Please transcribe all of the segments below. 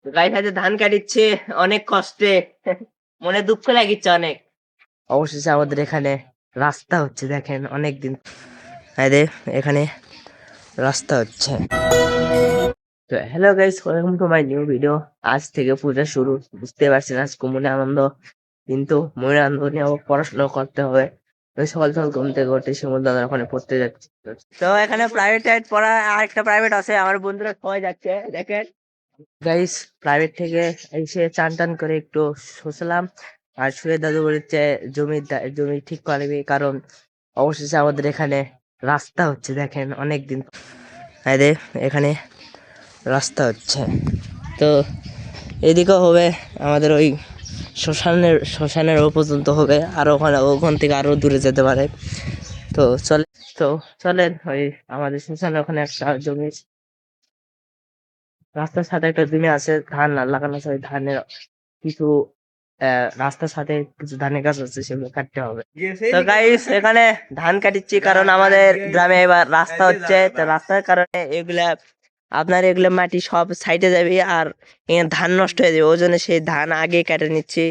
Guys আজ ধান কাটিচ্ছে অনেক কষ্টে। মনে দুঃখ লাগিচ্ছে অনেক। অবশেষে আমাদের এখানে রাস্তা হচ্ছে, দেখেন অনেকদিন আরে এখানে রাস্তা হচ্ছে। তো hello guys, welcome to my new video. আজ থেকে পূজা শুরু, বুঝতে পারছেন আজকে মনে আনন্দ, কিন্তু মনে আনন্দ নিয়ে আবার পড়াশোনা করতে হবে। ওই সকাল সকাল ঘুম থেকে উঠে শিমুল দাদার ওখানে পড়তে যাচ্ছি। তো এখানে প্রাইভেট পড়া আর একটা প্রাইভেট আছে, আমার বন্ধুরা সবাই যাচ্ছে দেখেন। গাইস প্রাইভেট থেকে এসে চান টান করে একটু শুষলাম, আর শুয়ে দাদু বলেছে জমি ঠিক করবি, কারণ অবশেষে আমাদের এখানে রাস্তা হচ্ছে, দেখেন অনেকদিন আরে এখানে রাস্তা হচ্ছে। তো এদিকেও হবে, আমাদের ওই শ্মশানের ও পর্যন্ত হবে, আর ওখান থেকে আরো দূরে যেতে পারে। তো চলে, তো চলেন ওই আমাদের শ্মশানের ওখানে একটা জমি, রাস্তার সাথে একটা জমি আছে, ধান লাগানো আছে, ওই ধানের কিছু রাস্তার সাথে কিছু ধানের গাছ আছে, সেগুলো কাটতে হবে। তো গাইস এখানে ধান কাটিচ্ছি, কারণ আমাদের গ্রামে এবার রাস্তা হচ্ছে, তো রাস্তার কারণে এগুলা মাটি সব সাইডে যাবে, আর এখানে ধান নষ্ট হয়ে যাবে, ওই জন্য সেই ধান আগে কেটে নিচ্ছি।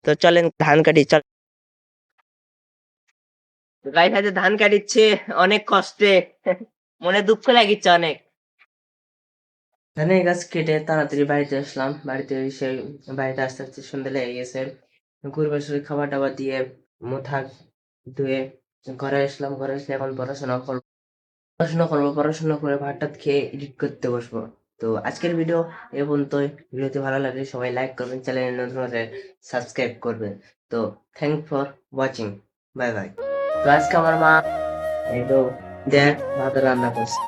তো চলেন ধান কাটি চল। গাইস আজ ধান কাটিচ্ছে অনেক কষ্টে। মনে দুঃখ লাগিচ্ছে অনেক। ধানের গাছ কেটে তাড়াতাড়ি বাড়িতে আসলাম, বাড়িতে এসে বাড়িতে আস্তে আস্তে সন্ধ্যা লেগে গেছে। গরু বাছুর খাবার টাবার দিয়ে মুখ হাত ধুয়ে ঘরে আসলাম, ঘরে এসে এখন পড়াশোনা করে ভাত টাত খেয়ে এডিট করতে বসবো। তো আজকের ভিডিও এ পর্যন্তই। ভিডিওটি ভালো লাগলে সবাই লাইক করবেন, চ্যানেলে নতুন হলে সাবস্ক্রাইব করবেন। তো thank for watching, bye bye. তো আজকে আমার মা এই তো দেখ ভাত রান্না করছে।